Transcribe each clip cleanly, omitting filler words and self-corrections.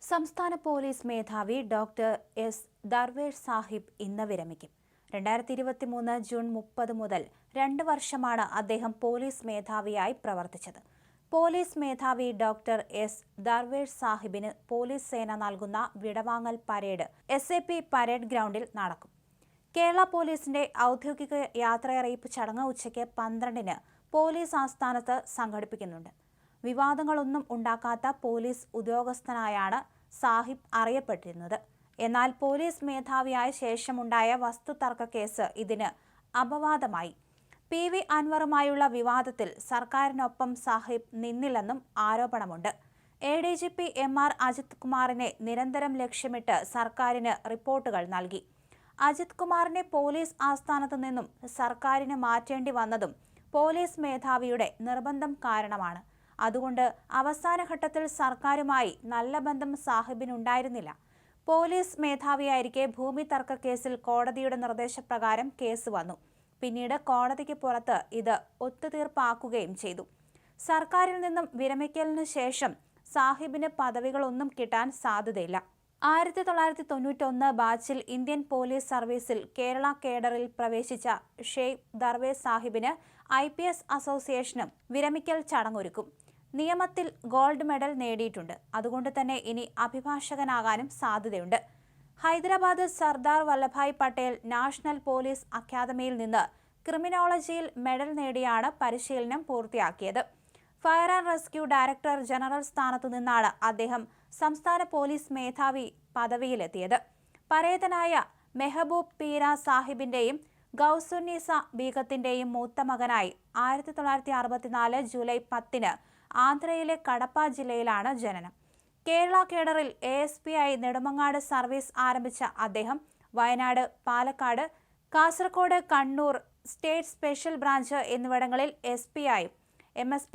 സംസ്ഥാന പോലീസ് മേധാവി doctor S Darvesh Sahib ഇന്ന് വിരമിക്കും. 2023 ജൂൺ 30 മുതൽ 2 വർഷമാണ് അദ്ദേഹം പോലീസ് മേധാവിയായി പ്രവർത്തിച്ചത്. പോലീസ് മേധാവി ഡോക്ടർ എസ് ദർവേഷ് സാഹിബിന് പോലീസ് സേന നൽകുന്ന വിടവാങ്ങൽ പരേഡ് SAP പരേഡ് ഗ്രൗണ്ടിൽ നടക്കും. കേരള പോലീസിന്റെ ഔദ്യോഗിക യാത്രയയപ്പ് ചടങ്ങ് ഉച്ചയ്ക്ക് 12-ന് പോലീസ് ആസ്ഥാനത്ത് സംഘടിപ്പിക്കുന്നുണ്ട്. വിവാദങ്ങളൊന്നും ഉണ്ടാക്കാത്ത പോലീസ് ഉദ്യോഗസ്ഥനായാണ് സാഹിബ് അറിയപ്പെട്ടിരുന്നത്. എന്നാൽ പോലീസ് മേധാവിയായ ശേഷമുണ്ടായ വസ്തുതർക്ക കേസ് ഇതിന് അപവാദമായി. PV അൻവറുമായുള്ള വിവാദത്തിൽ സർക്കാരിനൊപ്പം സാഹിബ് നിന്നില്ലെന്നും ആരോപണമുണ്ട്. ADGP MR അജിത് കുമാറിനെ നിരന്തരം ലക്ഷ്യമിട്ട് സർക്കാരിന് റിപ്പോർട്ടുകൾ നൽകി. അജിത് കുമാറിനെ പോലീസ് ആസ്ഥാനത്തു നിന്നും സർക്കാരിന് മാറ്റേണ്ടി വന്നതും പോലീസ് മേധാവിയുടെ നിർബന്ധം കാരണമാണ്. അതുകൊണ്ട് അവസാന ഘട്ടത്തിൽ സർക്കാരുമായി നല്ല ബന്ധം സാഹിബിനുണ്ടായിരുന്നില്ല. പോലീസ് മേധാവിയായിരിക്കെ ഭൂമി തർക്ക കേസിൽ കോടതിയുടെ നിർദ്ദേശപ്രകാരം കേസ് വന്നു. പിന്നീട് കോടതിക്ക് പുറത്ത് ഇത് ഒത്തുതീർപ്പാക്കുകയും ചെയ്തു. സർക്കാരിൽ നിന്നും വിരമിക്കലിനു ശേഷം സാഹിബിന് പദവികളൊന്നും കിട്ടാൻ സാധ്യതയില്ല. 1991 ബാച്ചിൽ ഇന്ത്യൻ പോലീസ് സർവീസിൽ കേരള കേഡറിൽ പ്രവേശിച്ച ഷെയ്ഖ് ദർവേഷ് സാഹിബിന് IPS അസോസിയേഷനും വിരമിക്കൽ ചടങ്ങൊരുക്കും. നിയമത്തിൽ ഗോൾഡ് മെഡൽ നേടിയിട്ടുണ്ട്. അതുകൊണ്ട് തന്നെ ഇനി അഭിഭാഷകനാകാനും സാധ്യതയുണ്ട്. ഹൈദരാബാദ് സർദാർ വല്ലഭായ് പട്ടേൽ നാഷണൽ പോലീസ് അക്കാദമിയിൽ നിന്ന് ക്രിമിനോളജിയിൽ മെഡൽ നേടിയാണ് പരിശീലനം പൂർത്തിയാക്കിയത്. Fire and rescue director general സ്ഥാനത്തു നിന്നാണ് അദ്ദേഹം സംസ്ഥാന പോലീസ് മേധാവി പദവിയിലെത്തിയത്. പരേതനായ മെഹബൂബ് പീര സാഹിബിന്റെയും ഗൗസുന്നീസ ബീഗത്തിന്റെയും മൂത്ത മകനായി 1964 ജൂലൈ 10-ന് ആന്ധ്രയിലെ കടപ്പ ജില്ലയിലാണ് ജനനം. കേരള കേഡറിൽ ASP ആയി നെടുമങ്ങാട് സർവീസ് ആരംഭിച്ച അദ്ദേഹം Wayanad, Palakkad, Kasaragod, Kannur state special branch എന്നിവിടങ്ങളിൽ SP ആയും MSP,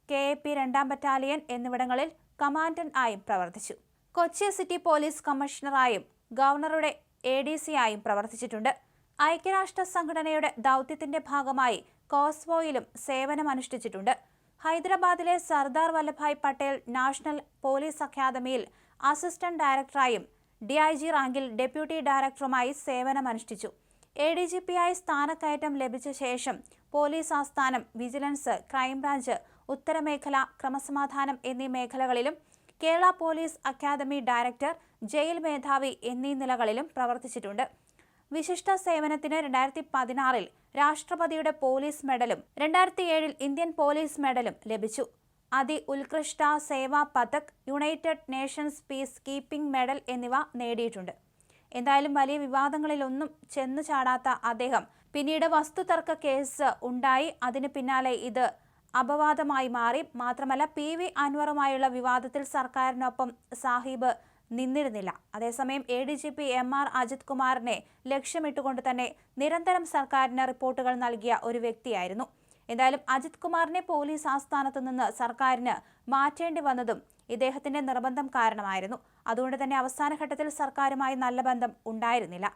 KAP 2ാം ബറ്റാലിയൻ എന്നിവിടങ്ങളിൽ കമാൻഡന്റ് ആയും പ്രവർത്തിച്ചു. കൊച്ചി സിറ്റി പോലീസ് കമ്മീഷണറായും ഗവർണറുടെ ADC ആയും പ്രവർത്തിച്ചിട്ടുണ്ട്. ഐക്യരാഷ്ട്ര സംഘടനയുടെ ദൗത്യത്തിന്റെ ഭാഗമായി കോസ്വോയിലും സേവനമനുഷ്ഠിച്ചിട്ടുണ്ട്. ഹൈദരാബാദിലെ സർദാർ വല്ലഭായ് പട്ടേൽ നാഷണൽ പോലീസ് അക്കാദമിയിൽ അസിസ്റ്റന്റ് ഡയറക്ടറായും DIG റാങ്കിൽ ഡെപ്യൂട്ടി ഡയറക്ടറുമായി സേവനമനുഷ്ഠിച്ചു. ADGP ആയി സ്ഥാനക്കയറ്റം ലഭിച്ച ശേഷം പോലീസ് ആസ്ഥാനം, വിജിലൻസ്, ക്രൈംബ്രാഞ്ച്, ഉത്തരമേഖല, ക്രമസമാധാനം എന്നീ മേഖലകളിലും Kerala police academy director, jail മേധാവി എന്നീ നിലകളിലും പ്രവർത്തിച്ചിട്ടുണ്ട്. വിശിഷ്ട സേവനത്തിന് 2016-ൽ രാഷ്ട്രപതിയുടെ പോലീസ് മെഡലും 2007-ൽ ഇന്ത്യൻ പോലീസ് മെഡലും ലഭിച്ചു. Utkrisht Seva Padak, United Nations peacekeeping medal എന്നിവ നേടിയിട്ടുണ്ട്. എന്തായാലും വലിയ വിവാദങ്ങളിലൊന്നും ചെന്നു ചാടാത്ത അദ്ദേഹം പിന്നീട് വസ്തുതർക്ക കേസ് ഉണ്ടായി. അതിന് പിന്നാലെ ഇത് അപവാദമായി മാറി. മാത്രമല്ല, PV അൻവറുമായുള്ള വിവാദത്തിൽ സർക്കാരിനൊപ്പം സാഹിബ് നിന്നിരുന്നില്ല. അതേസമയം ADGP MR അജിത് കുമാറിനെ ലക്ഷ്യമിട്ടുകൊണ്ട് തന്നെ നിരന്തരം സർക്കാരിന് റിപ്പോർട്ടുകൾ നൽകിയ ഒരു വ്യക്തിയായിരുന്നു. എന്തായാലും അജിത് കുമാറിനെ പോലീസ് ആസ്ഥാനത്തു നിന്ന് സർക്കാരിന് മാറ്റേണ്ടി വന്നതും ഇദ്ദേഹത്തിന്റെ നിർബന്ധം കാരണമായിരുന്നു. അതുകൊണ്ട് തന്നെ അവസാന ഘട്ടത്തിൽ സർക്കാരുമായി നല്ല ബന്ധം ഉണ്ടായിരുന്നില്ല.